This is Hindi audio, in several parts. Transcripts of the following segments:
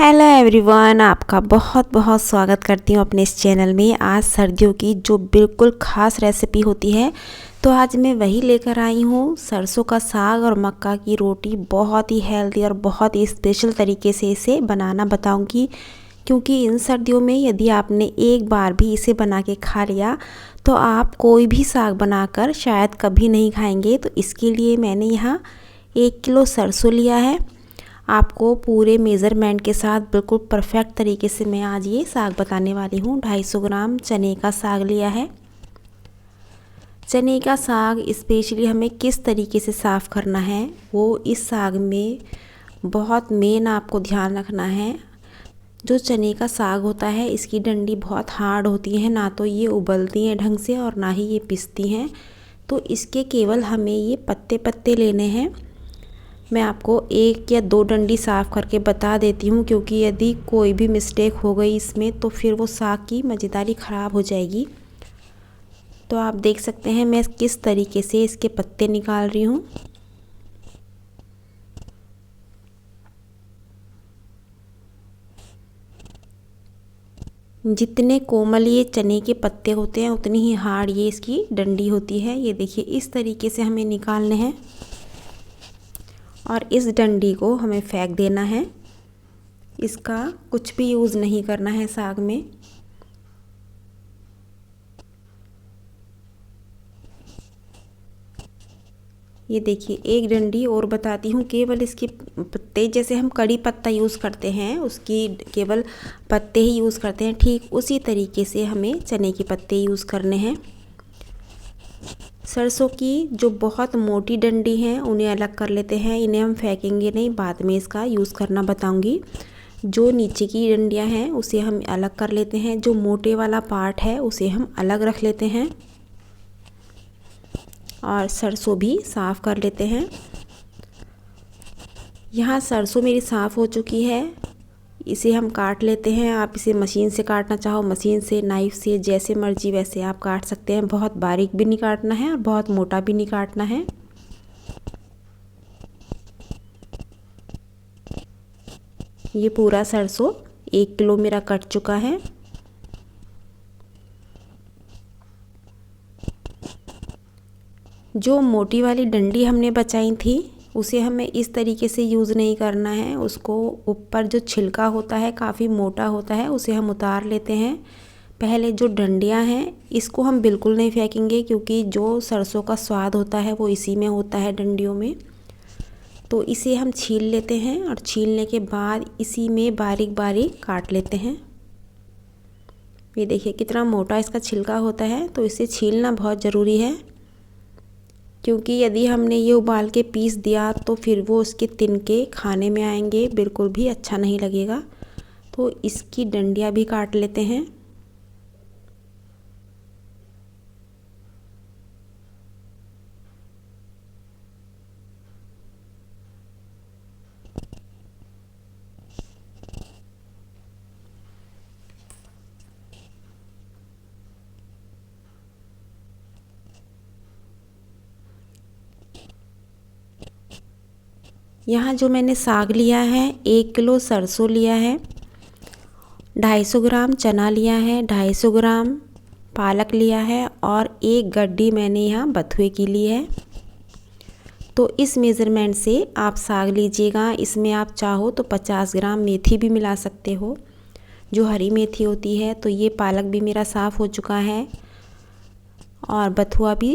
हेलो एवरीवन, आपका बहुत बहुत स्वागत करती हूँ अपने इस चैनल में। आज सर्दियों की जो बिल्कुल ख़ास रेसिपी होती है, तो आज मैं वही लेकर आई हूँ। सरसों का साग और मक्का की रोटी बहुत ही हेल्दी और बहुत ही स्पेशल तरीके से इसे बनाना बताऊँगी। क्योंकि इन सर्दियों में यदि आपने एक बार भी इसे बना के खा लिया तो आप कोई भी साग बनाकर शायद कभी नहीं खाएंगे। तो इसके लिए मैंने यहाँ 1 किलो सरसों लिया है। आपको पूरे मेज़रमेंट के साथ बिल्कुल परफेक्ट तरीके से मैं आज ये साग बताने वाली हूँ। 250 ग्राम चने का साग लिया है। चने का साग स्पेशली हमें किस तरीके से साफ़ करना है वो इस साग में बहुत मेन आपको ध्यान रखना है। जो चने का साग होता है इसकी डंडी बहुत हार्ड होती है, ना तो ये उबलती हैं ढंग से और ना ही ये पिसती हैं। तो इसके केवल हमें ये पत्ते पत्ते लेने हैं। मैं आपको 1 या 2 डंडी साफ़ करके बता देती हूँ, क्योंकि यदि कोई भी मिस्टेक हो गई इसमें तो फिर वो साग की मज़ेदारी ख़राब हो जाएगी। तो आप देख सकते हैं मैं किस तरीके से इसके पत्ते निकाल रही हूँ। जितने कोमल ये चने के पत्ते होते हैं उतनी ही हार्ड ये इसकी डंडी होती है। ये देखिए इस तरीके से हमें निकालने हैं और इस डंडी को हमें फेंक देना है। इसका कुछ भी यूज़ नहीं करना है साग में। ये देखिए एक डंडी और बताती हूँ, केवल इसके पत्ते, जैसे हम कड़ी पत्ता यूज़ करते हैं उसकी केवल पत्ते ही यूज़ करते हैं, ठीक उसी तरीके से हमें चने के पत्ते यूज़ करने हैं। सरसों की जो बहुत मोटी डंडी हैं उन्हें अलग कर लेते हैं। इन्हें हम फेंकेंगे नहीं, बाद में इसका यूज़ करना बताऊंगी। जो नीचे की डंडियां हैं उसे हम अलग कर लेते हैं। जो मोटे वाला पार्ट है उसे हम अलग रख लेते हैं और सरसों भी साफ़ कर लेते हैं। यहाँ सरसों मेरी साफ़ हो चुकी है। इसे हम काट लेते हैं। आप इसे मशीन से काटना चाहो मशीन से, नाइफ़ से, जैसे मर्जी वैसे आप काट सकते हैं। बहुत बारीक भी नहीं काटना है और बहुत मोटा भी नहीं काटना है। ये पूरा सरसों 1 किलो मेरा कट चुका है। जो मोटी वाली डंडी हमने बचाई थी उसे हमें इस तरीके से यूज़ नहीं करना है। उसको ऊपर जो छिलका होता है काफ़ी मोटा होता है, उसे हम उतार लेते हैं। पहले जो डंडियां हैं इसको हम बिल्कुल नहीं फेंकेंगे, क्योंकि जो सरसों का स्वाद होता है वो इसी में होता है, डंडियों में। तो इसे हम छील लेते हैं और छीलने के बाद इसी में बारीक बारीक काट लेते हैं। ये देखिए कितना मोटा इसका छिलका होता है, तो इसे छीलना बहुत ज़रूरी है। क्योंकि यदि हमने ये उबाल के पीस दिया तो फिर वो उसके तिनके खाने में आएंगे, बिल्कुल भी अच्छा नहीं लगेगा। तो इसकी डंडियाँ भी काट लेते हैं। यहाँ जो मैंने साग लिया है, 1 किलो सरसों लिया है, 250 ग्राम चना लिया है, 250 ग्राम पालक लिया है और 1 गड्डी मैंने यहाँ बथुए की ली है। तो इस मेज़रमेंट से आप साग लीजिएगा। इसमें आप चाहो तो 50 ग्राम मेथी भी मिला सकते हो, जो हरी मेथी होती है। तो ये पालक भी मेरा साफ़ हो चुका है और बथुआ भी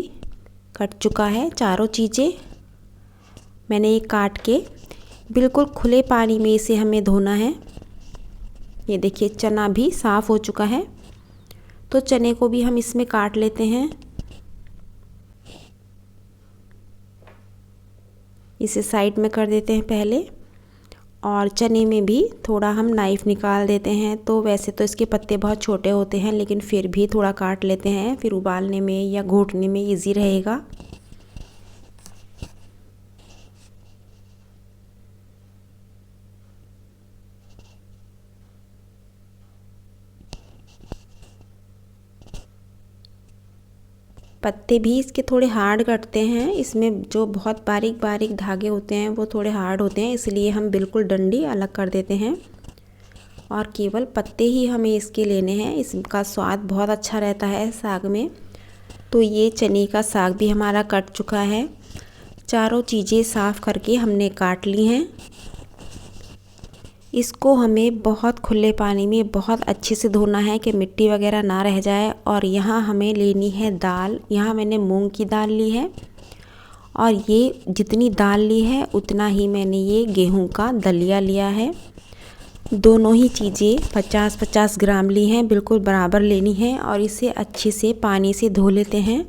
कट चुका है। चारों चीज़ें मैंने ये काट के बिल्कुल खुले पानी में इसे हमें धोना है। ये देखिए चना भी साफ़ हो चुका है। तो चने को भी हम इसमें काट लेते हैं। इसे साइड में कर देते हैं पहले, और चने में भी थोड़ा हम नाइफ़ निकाल देते हैं। तो वैसे तो इसके पत्ते बहुत छोटे होते हैं, लेकिन फिर भी थोड़ा काट लेते हैं, फिर उबालने में या घोटने में इजी रहेगा। पत्ते भी इसके थोड़े हार्ड कटते हैं। इसमें जो बहुत बारीक बारीक धागे होते हैं वो थोड़े हार्ड होते हैं, इसलिए हम बिल्कुल डंडी अलग कर देते हैं। और केवल पत्ते ही हमें इसके लेने हैं। इसका स्वाद बहुत अच्छा रहता है साग में। तो ये चने का साग भी हमारा कट चुका है। चारों चीज़ें साफ़ करके हमने काट ली हैं। इसको हमें बहुत खुले पानी में बहुत अच्छे से धोना है कि मिट्टी वगैरह ना रह जाए। और यहाँ हमें लेनी है दाल। यहाँ मैंने मूंग की दाल ली है और ये जितनी दाल ली है उतना ही मैंने ये गेहूं का दलिया लिया है। दोनों ही चीज़ें 50-50 ग्राम ली हैं, बिल्कुल बराबर लेनी है। और इसे अच्छे से पानी से धो लेते हैं।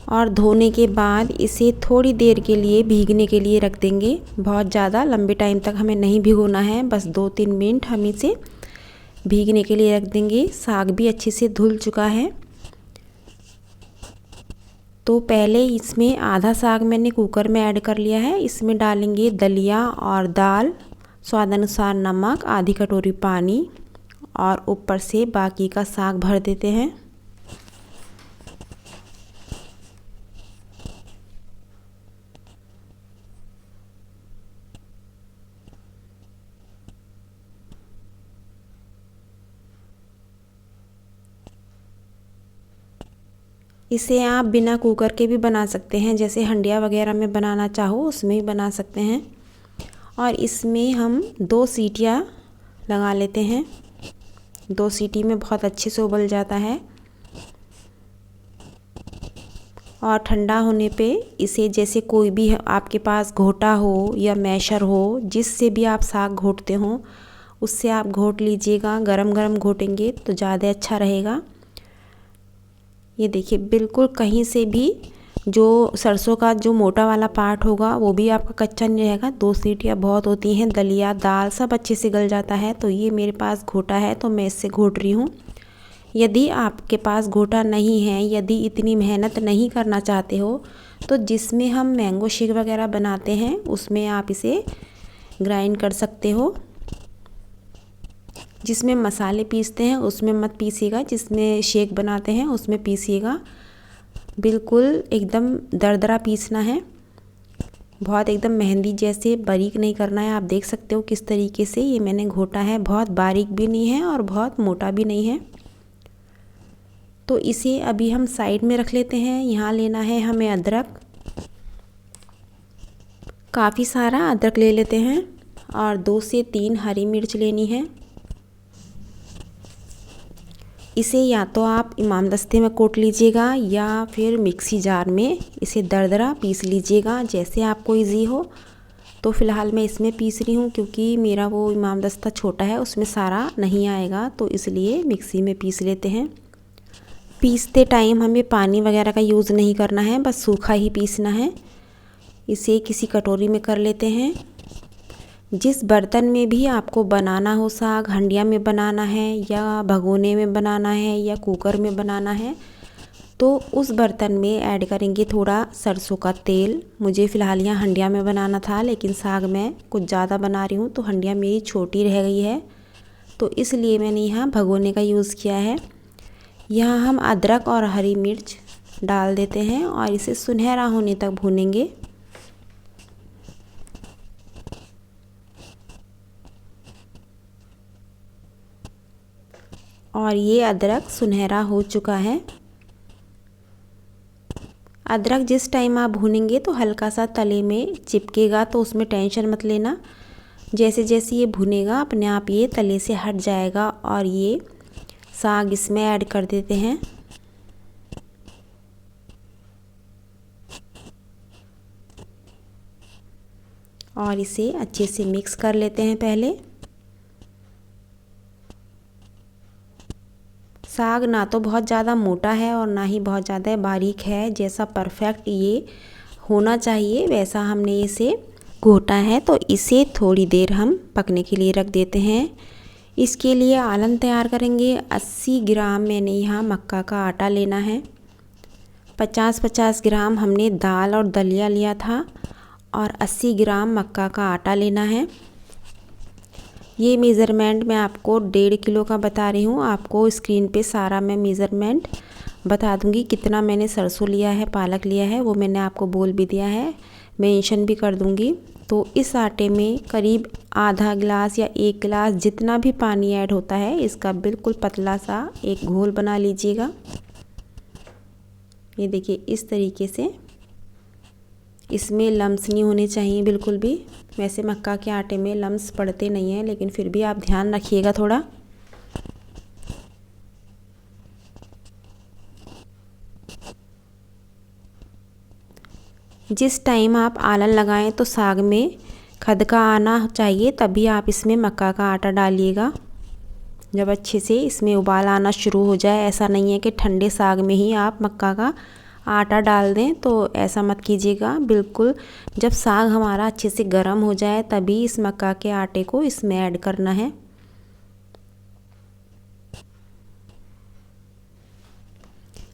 और धोने के बाद इसे थोड़ी देर के लिए भीगने के लिए रख देंगे। बहुत ज़्यादा लंबे टाइम तक हमें नहीं भिगोना है, बस 2-3 मिनट हम इसे भीगने के लिए रख देंगे। साग भी अच्छे से धुल चुका है। तो पहले इसमें आधा साग मैंने कुकर में ऐड कर लिया है। इसमें डालेंगे दलिया और दाल, स्वाद अनुसार नमक, आधी कटोरी पानी और ऊपर से बाकी का साग भर देते हैं। इसे आप बिना कुकर के भी बना सकते हैं, जैसे हंडिया वगैरह में बनाना चाहो उसमें भी बना सकते हैं। और इसमें हम 2 सीटियाँ लगा लेते हैं। 2 सीटी में बहुत अच्छे से उबल जाता है। और ठंडा होने पे इसे, जैसे कोई भी आपके पास घोटा हो या मैशर हो, जिससे भी आप साग घोटते हो उससे आप घोट लीजिएगा। गरम गरम घोटेंगे तो ज़्यादा अच्छा रहेगा। ये देखिए, बिल्कुल कहीं से भी जो सरसों का जो मोटा वाला पार्ट होगा वो भी आपका कच्चा नहीं रहेगा। 2 सीटियाँ बहुत होती हैं। दलिया दाल सब अच्छे से गल जाता है। तो ये मेरे पास घोटा है तो मैं इससे घोट रही हूँ। यदि आपके पास घोटा नहीं है, यदि इतनी मेहनत नहीं करना चाहते हो, तो जिसमें हम मैंगो शेक वगैरह बनाते हैं उसमें आप इसे ग्राइंड कर सकते हो। जिसमें मसाले पीसते हैं उसमें मत पीसिएगा, जिसमें शेक बनाते हैं उसमें पीसिएगा। बिल्कुल एकदम दरदरा पीसना है, बहुत एकदम मेहंदी जैसे बारीक नहीं करना है। आप देख सकते हो किस तरीके से ये मैंने घोटा है। बहुत बारीक भी नहीं है और बहुत मोटा भी नहीं है। तो इसे अभी हम साइड में रख लेते हैं। यहाँ लेना है हमें अदरक, काफ़ी सारा अदरक ले लेते हैं। और 2 से 3 हरी मिर्च लेनी है। इसे या तो आप इमामदस्ते में कोट लीजिएगा या फिर मिक्सी जार में इसे दरदरा पीस लीजिएगा, जैसे आपको इजी हो। तो फ़िलहाल मैं इसमें पीस रही हूँ क्योंकि मेरा वो इमामदस्ता छोटा है, उसमें सारा नहीं आएगा, तो इसलिए मिक्सी में पीस लेते हैं। पीसते टाइम हमें पानी वगैरह का यूज़ नहीं करना है, बस सूखा ही पीसना है। इसे किसी कटोरी में कर लेते हैं। जिस बर्तन में भी आपको बनाना हो साग, हंडिया में बनाना है या भगोने में बनाना है या कुकर में बनाना है, तो उस बर्तन में ऐड करेंगे थोड़ा सरसों का तेल। मुझे फ़िलहाल यहाँ हंडिया में बनाना था, लेकिन साग मैं कुछ ज़्यादा बना रही हूँ तो हंडिया मेरी छोटी रह गई है, तो इसलिए मैंने यहाँ भगोने का यूज़ किया है। यहाँ हम अदरक और हरी मिर्च डाल देते हैं और इसे सुनहरा होने तक भूनेंगे। और ये अदरक सुनहरा हो चुका है। अदरक जिस टाइम आप भूनेंगे तो हल्का सा तले में चिपकेगा, तो उसमें टेंशन मत लेना। जैसे जैसे ये भुनेगा अपने आप ये तले से हट जाएगा। और ये साग इसमें ऐड कर देते हैं। और इसे अच्छे से मिक्स कर लेते हैं पहले। साग ना तो बहुत ज़्यादा मोटा है और ना ही बहुत ज़्यादा बारीक है, जैसा परफेक्ट ये होना चाहिए वैसा हमने इसे घोटा है। तो इसे थोड़ी देर हम पकने के लिए रख देते हैं। इसके लिए आलन तैयार करेंगे। 80 ग्राम मैंने यहाँ मक्का का आटा लेना है। 50-50 ग्राम हमने दाल और दलिया लिया था और 80 ग्राम मक्का का आटा लेना है। ये मेज़रमेंट मैं आपको 1.5 किलो का बता रही हूँ। आपको स्क्रीन पे सारा मैं मेज़रमेंट बता दूँगी। कितना मैंने सरसों लिया है, पालक लिया है, वो मैंने आपको बोल भी दिया है, मेंशन भी कर दूँगी। तो इस आटे में करीब आधा गिलास या 1 गिलास जितना भी पानी ऐड होता है, इसका बिल्कुल पतला सा एक घोल बना लीजिएगा। ये देखिए इस तरीके से, इसमें लम्स नहीं होने चाहिए बिल्कुल भी। वैसे मक्का के आटे में लम्स पड़ते नहीं हैं, लेकिन फिर भी आप ध्यान रखिएगा थोड़ा। जिस टाइम आप आलन लगाएं तो साग में खदका आना चाहिए, तभी आप इसमें मक्का का आटा डालिएगा। जब अच्छे से इसमें उबाल आना शुरू हो जाए, ऐसा नहीं है कि ठंडे साग में ही आप मक्का का आटा डाल दें, तो ऐसा मत कीजिएगा। बिल्कुल जब साग हमारा अच्छे से गर्म हो जाए तभी इस मक्का के आटे को इसमें ऐड करना है।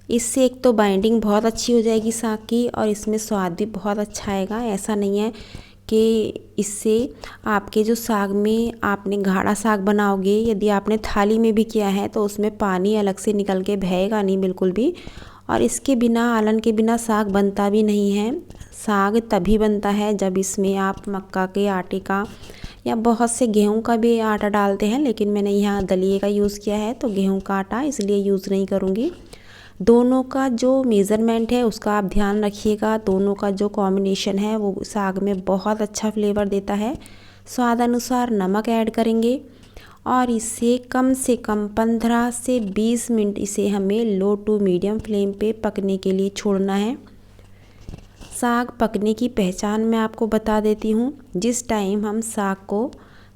इससे एक तो बाइंडिंग बहुत अच्छी हो जाएगी साग की, और इसमें स्वाद भी बहुत अच्छा आएगा। ऐसा नहीं है कि इससे आपके जो साग में आपने गाढ़ा साग बनाओगे, यदि आपने थाली में भी किया है तो उसमें पानी अलग से निकल के बहेगा नहीं बिल्कुल भी। और इसके बिना, आलन के बिना साग बनता भी नहीं है। साग तभी बनता है जब इसमें आप मक्का के आटे का या बहुत से गेहूं का भी आटा डालते हैं, लेकिन मैंने यहाँ दलिए का यूज़ किया है तो गेहूं का आटा इसलिए यूज़ नहीं करूँगी। दोनों का जो मेज़रमेंट है उसका आप ध्यान रखिएगा। दोनों का जो कॉम्बिनेशन है वो साग में बहुत अच्छा फ्लेवर देता है। स्वाद अनुसार नमक ऐड करेंगे और इसे कम से कम 15 से 20 मिनट इसे हमें लो टू मीडियम फ्लेम पे पकने के लिए छोड़ना है। साग पकने की पहचान मैं आपको बता देती हूँ। जिस टाइम हम साग को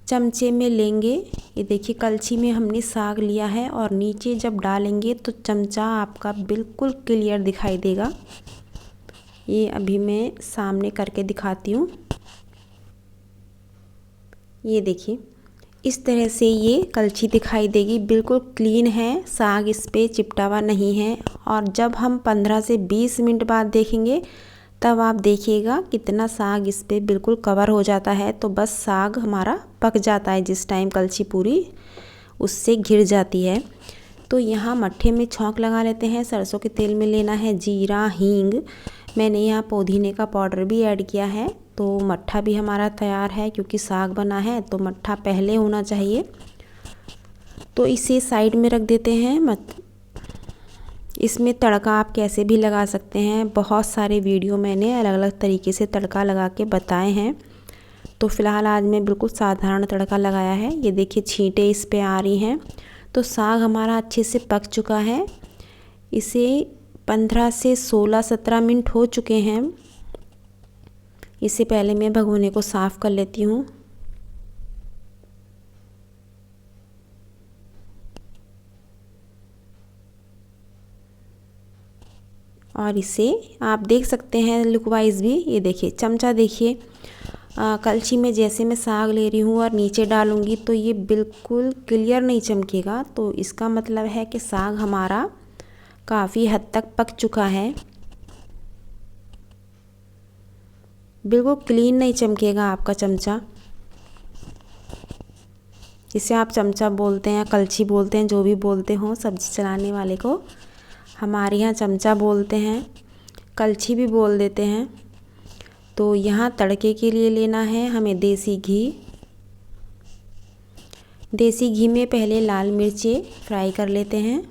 चमचे में लेंगे, ये देखिए कलछी में हमने साग लिया है और नीचे जब डालेंगे तो चमचा आपका बिल्कुल क्लियर दिखाई देगा। ये अभी मैं सामने करके दिखाती हूँ। ये देखिए इस तरह से ये कलछी दिखाई देगी, बिल्कुल क्लीन है, साग इस पे चिपटा हुआ नहीं है। और जब हम 15 से 20 मिनट बाद देखेंगे तब आप देखिएगा कितना साग इस पे बिल्कुल कवर हो जाता है। तो बस साग हमारा पक जाता है जिस टाइम कलछी पूरी उससे घिर जाती है। तो यहाँ मट्ठे में छौंक लगा लेते हैं। सरसों के तेल में लेना है जीरा, हींग, मैंने यहाँ पुदीने का पाउडर भी ऐड किया है। तो मट्ठा भी हमारा तैयार है, क्योंकि साग बना है तो मट्ठा पहले होना चाहिए। तो इसे साइड में रख देते हैं। इसमें तड़का आप कैसे भी लगा सकते हैं। बहुत सारे वीडियो मैंने अलग अलग तरीके से तड़का लगा के बताए हैं, तो फ़िलहाल आज मैं बिल्कुल साधारण तड़का लगाया है। ये देखिए छींटे इस पे आ रही हैं। तो साग हमारा अच्छे से पक चुका है। इसे 15 से 16-17 मिनट हो चुके हैं। इससे पहले मैं भगोने को साफ़ कर लेती हूँ। और इसे आप देख सकते हैं लुक वाइज भी। ये देखिए चमचा देखिए, कलछी में जैसे मैं साग ले रही हूँ और नीचे डालूँगी तो ये बिल्कुल क्लियर नहीं चमकेगा। तो इसका मतलब है कि साग हमारा काफ़ी हद तक पक चुका है। बिल्कुल क्लीन नहीं चमकेगा आपका चमचा। इसे आप चमचा बोलते हैं, कलछी बोलते हैं, जो भी बोलते हों सब्ज़ी चलाने वाले को। हमारे यहाँ चमचा बोलते हैं, कलछी भी बोल देते हैं। तो यहाँ तड़के के लिए लेना है हमें देसी घी। देसी घी में पहले लाल मिर्चें फ्राई कर लेते हैं,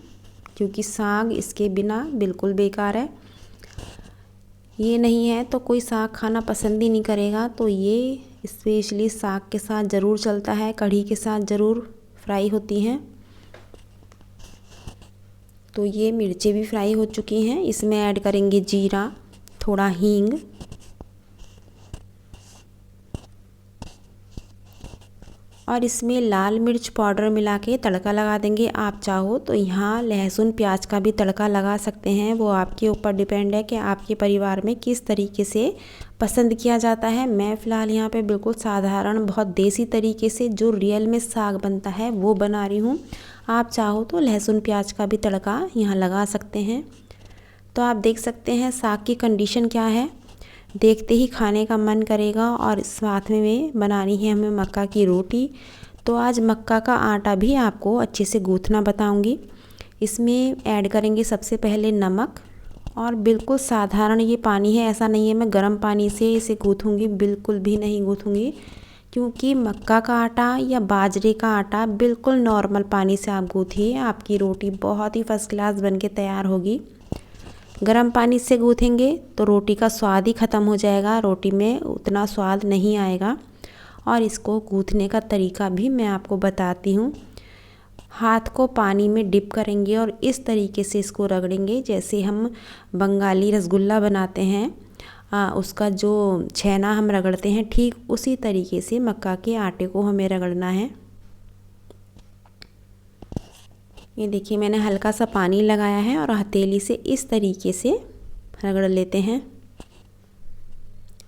क्योंकि साग इसके बिना बिल्कुल बेकार है। ये नहीं है तो कोई साग खाना पसंद ही नहीं करेगा। तो ये स्पेशली साग के साथ ज़रूर चलता है, कढ़ी के साथ ज़रूर फ्राई होती हैं। तो ये मिर्चें भी फ्राई हो चुकी हैं। इसमें ऐड करेंगे जीरा, थोड़ा हींग, और इसमें लाल मिर्च पाउडर मिला के तड़का लगा देंगे। आप चाहो तो यहाँ लहसुन प्याज का भी तड़का लगा सकते हैं, वो आपके ऊपर डिपेंड है कि आपके परिवार में किस तरीके से पसंद किया जाता है। मैं फ़िलहाल यहाँ पे बिल्कुल साधारण, बहुत देसी तरीके से जो रियल में साग बनता है वो बना रही हूँ। आप चाहो तो लहसुन प्याज का भी तड़का यहाँ लगा सकते हैं। तो आप देख सकते हैं साग की कंडीशन क्या है, देखते ही खाने का मन करेगा। और साथ में बनानी है हमें मक्का की रोटी। तो आज मक्का का आटा भी आपको अच्छे से गूँथना बताऊंगी। इसमें ऐड करेंगे सबसे पहले नमक और बिल्कुल साधारण ये पानी है, ऐसा नहीं है मैं गर्म पानी से इसे गूँथूँगी, बिल्कुल भी नहीं गूँथूँगी। क्योंकि मक्का का आटा या बाजरे का आटा बिल्कुल नॉर्मल पानी से आप गूँथिए, आपकी रोटी बहुत ही फर्स्ट क्लास बन के तैयार होगी। गर्म पानी से गूँथेंगे तो रोटी का स्वाद ही ख़त्म हो जाएगा, रोटी में उतना स्वाद नहीं आएगा। और इसको गूँथने का तरीका भी मैं आपको बताती हूँ। हाथ को पानी में डिप करेंगे और इस तरीके से इसको रगड़ेंगे जैसे हम बंगाली रसगुल्ला बनाते हैं, उसका जो छेना हम रगड़ते हैं, ठीक उसी तरीके से मक्का के आटे को हमें रगड़ना है। ये देखिए मैंने हल्का सा पानी लगाया है और हथेली से इस तरीके से रगड़ लेते हैं।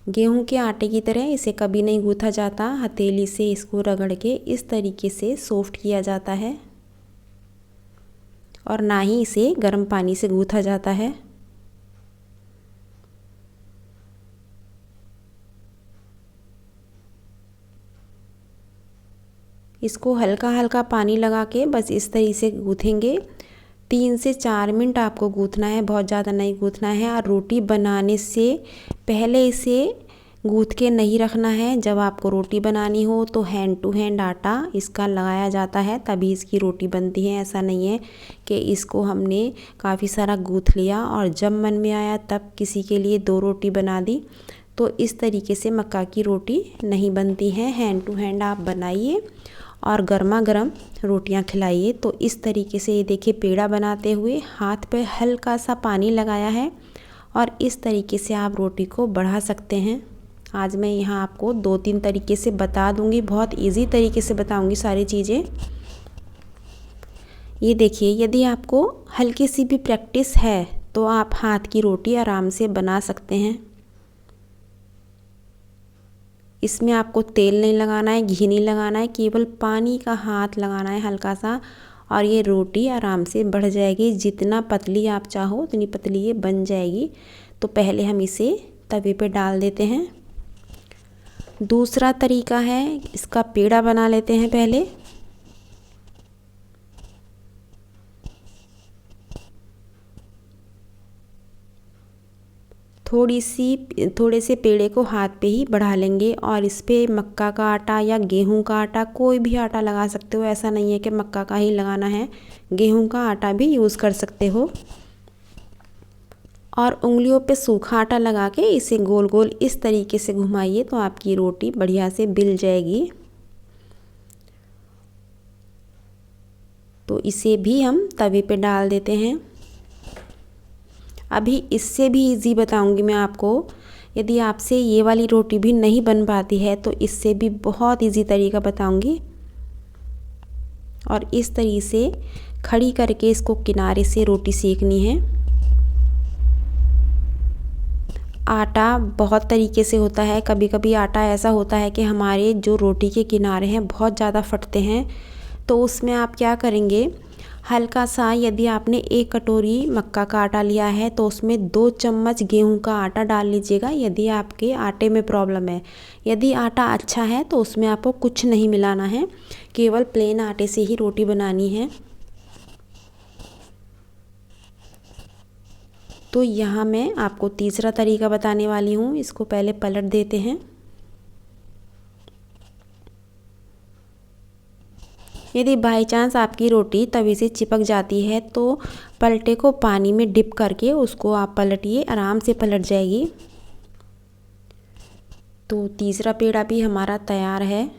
गेहूं के आटे की तरह इसे कभी नहीं गूँथा जाता, हथेली से इसको रगड़ के इस तरीके से सॉफ्ट किया जाता है और ना ही इसे गर्म पानी से गूँथा जाता है। इसको हल्का हल्का पानी लगा के बस इस तरीके से गूँथेंगे। 3 से 4 मिनट आपको गूँथना है, बहुत ज़्यादा नहीं गूँथना है। और रोटी बनाने से पहले इसे गूँथ के नहीं रखना है। जब आपको रोटी बनानी हो तो हैंड टू हैंड आटा इसका लगाया जाता है, तभी इसकी रोटी बनती है। ऐसा नहीं है कि इसको हमने काफ़ी सारा गूँथ लिया और जब मन में आया तब किसी के लिए 2 रोटी बना दी, तो इस तरीके से मक्का की रोटी नहीं बनती है। हैंड टू हैंड आप बनाइए और गर्मा गर्म रोटियां खिलाइए। तो इस तरीके से ये देखिए पेड़ा बनाते हुए हाथ पे हल्का सा पानी लगाया है और इस तरीके से आप रोटी को बढ़ा सकते हैं। आज मैं यहाँ आपको 2-3 तरीके से बता दूँगी, बहुत इजी तरीके से बताऊँगी सारी चीज़ें। ये देखिए यदि आपको हल्की सी भी प्रैक्टिस है तो आप हाथ की रोटी आराम से बना सकते हैं। इसमें आपको तेल नहीं लगाना है, घी नहीं लगाना है, केवल पानी का हाथ लगाना है हल्का सा और ये रोटी आराम से बढ़ जाएगी। जितना पतली आप चाहो उतनी पतली ये बन जाएगी। तो पहले हम इसे तवे पे डाल देते हैं। दूसरा तरीका है, इसका पेड़ा बना लेते हैं पहले। थोड़े से पेड़े को हाथ पे ही बढ़ा लेंगे और इस पे मक्का का आटा या गेहूं का आटा, कोई भी आटा लगा सकते हो। ऐसा नहीं है कि मक्का का ही लगाना है, गेहूं का आटा भी यूज़ कर सकते हो। और उंगलियों पे सूखा आटा लगा के इसे गोल गोल इस तरीके से घुमाइए तो आपकी रोटी बढ़िया से बिल जाएगी। तो इसे भी हम तवे पे डाल देते हैं। अभी इससे भी इजी बताऊंगी मैं आपको। यदि आपसे ये वाली रोटी भी नहीं बन पाती है तो इससे भी बहुत इजी तरीका बताऊंगी। और इस तरीके से खड़ी करके इसको किनारे से रोटी सेकनी है। आटा बहुत तरीके से होता है, कभी कभी आटा ऐसा होता है कि हमारे जो रोटी के किनारे हैं बहुत ज़्यादा फटते हैं। तो उसमें आप क्या करेंगे, हल्का सा, यदि आपने 1 कटोरी मक्का का आटा लिया है तो उसमें 2 चम्मच गेहूं का आटा डाल लीजिएगा यदि आपके आटे में प्रॉब्लम है। यदि आटा अच्छा है तो उसमें आपको कुछ नहीं मिलाना है, केवल प्लेन आटे से ही रोटी बनानी है। तो यहाँ मैं आपको तीसरा तरीका बताने वाली हूँ। इसको पहले पलट देते हैं। यदि बाई चांस आपकी रोटी तवे से चिपक जाती है तो पलटे को पानी में डिप करके उसको आप पलटिए, आराम से पलट जाएगी। तो तीसरा पेड़ा भी हमारा तैयार है।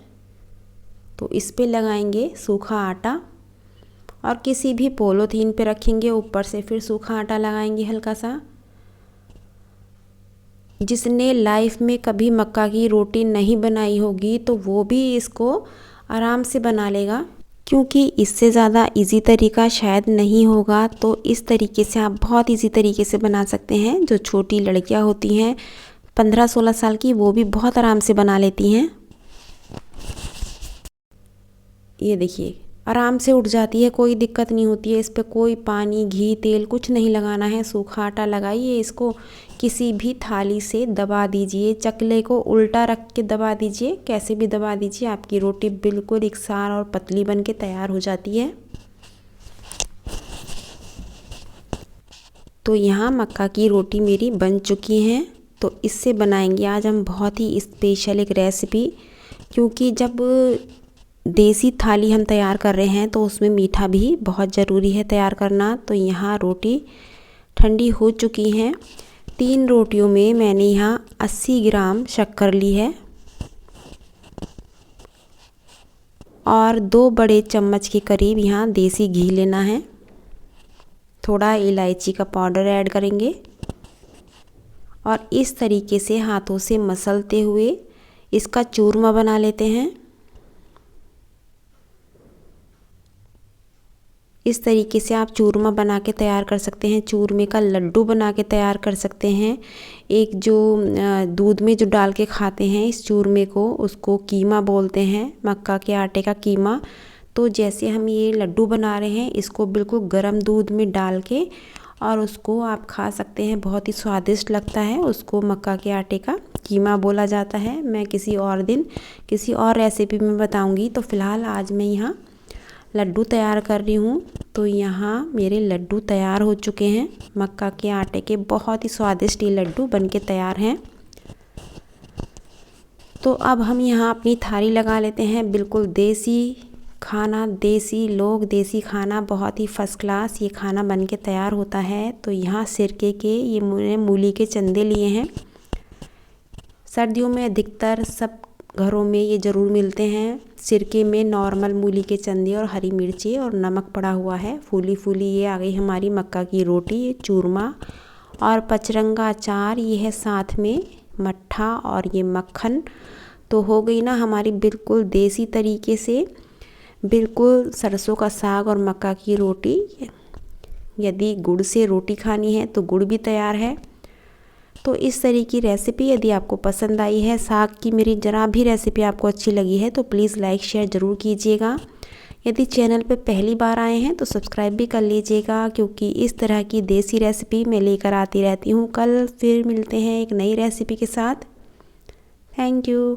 तो इस पे लगाएंगे सूखा आटा और किसी भी पॉलीथीन पे रखेंगे, ऊपर से फिर सूखा आटा लगाएंगे हल्का सा। जिसने लाइफ में कभी मक्का की रोटी नहीं बनाई होगी तो वो भी इसको आराम से बना लेगा, क्योंकि इससे ज़्यादा इजी तरीका शायद नहीं होगा। तो इस तरीके से आप बहुत इजी तरीके से बना सकते हैं। जो छोटी लड़कियां होती हैं 15-16 साल की, वो भी बहुत आराम से बना लेती हैं। ये देखिए आराम से उठ जाती है, कोई दिक्कत नहीं होती है। इस पर कोई पानी, घी, तेल कुछ नहीं लगाना है। सूखा आटा लगाइए, इसको किसी भी थाली से दबा दीजिए, चकले को उल्टा रख के दबा दीजिए, कैसे भी दबा दीजिए, आपकी रोटी बिल्कुल एकसार और पतली बन के तैयार हो जाती है। तो यहाँ मक्का की रोटी मेरी बन चुकी हैं। तो इससे बनाएंगे आज हम बहुत ही स्पेशल एक रेसिपी, क्योंकि जब देसी थाली हम तैयार कर रहे हैं तो उसमें मीठा भी बहुत ज़रूरी है तैयार करना। तो यहाँ रोटी ठंडी हो चुकी हैं। 3 रोटियों में मैंने यहाँ 80 ग्राम शक्कर ली है और 2 बड़े चम्मच के करीब यहाँ देसी घी लेना है। थोड़ा इलायची का पाउडर ऐड करेंगे और इस तरीके से हाथों से मसलते हुए इसका चूरमा बना लेते हैं। इस तरीके से आप चूरमा बना के तैयार कर सकते हैं, चूरमे का लड्डू बना के तैयार कर सकते हैं। एक जो दूध में जो डाल के खाते हैं इस चूरमे को, उसको कीमा बोलते हैं, मक्का के आटे का कीमा। तो जैसे हम ये लड्डू बना रहे हैं, इसको बिल्कुल गर्म दूध में डाल के और उसको आप खा सकते हैं, बहुत ही स्वादिष्ट लगता है। उसको मक्का के आटे का कीमा बोला जाता है। मैं किसी और दिन किसी और रेसिपी में बताऊंगी। तो फ़िलहाल आज मैं यहाँ लड्डू तैयार कर रही हूँ। तो यहाँ मेरे लड्डू तैयार हो चुके हैं मक्का के आटे के, बहुत ही स्वादिष्ट ये लड्डू बनके तैयार हैं। तो अब हम यहाँ अपनी थाली लगा लेते हैं। बिल्कुल देसी खाना, देसी लोग, देसी खाना, बहुत ही फर्स्ट क्लास ये खाना बनके तैयार होता है। तो यहाँ सिरके के ये मैंने मूली के चंदे लिए हैं। सर्दियों में अधिकतर सब घरों में ये ज़रूर मिलते हैं। सिरके में नॉर्मल मूली के चंदे और हरी मिर्ची और नमक पड़ा हुआ है। फूली फूली ये आ गई हमारी मक्का की रोटी, ये चूरमा और पचरंगा अचार, ये है साथ में मट्ठा और ये मक्खन। तो हो गई ना हमारी बिल्कुल देसी तरीके से, बिल्कुल सरसों का साग और मक्का की रोटी। यदि गुड़ से रोटी खानी है तो गुड़ भी तैयार है। तो इस तरह की रेसिपी यदि आपको पसंद आई है, साग की मेरी जरा भी रेसिपी आपको अच्छी लगी है तो प्लीज़ लाइक शेयर ज़रूर कीजिएगा। यदि चैनल पे पहली बार आए हैं तो सब्सक्राइब भी कर लीजिएगा, क्योंकि इस तरह की देसी रेसिपी मैं लेकर आती रहती हूँ। कल फिर मिलते हैं एक नई रेसिपी के साथ। Thank you.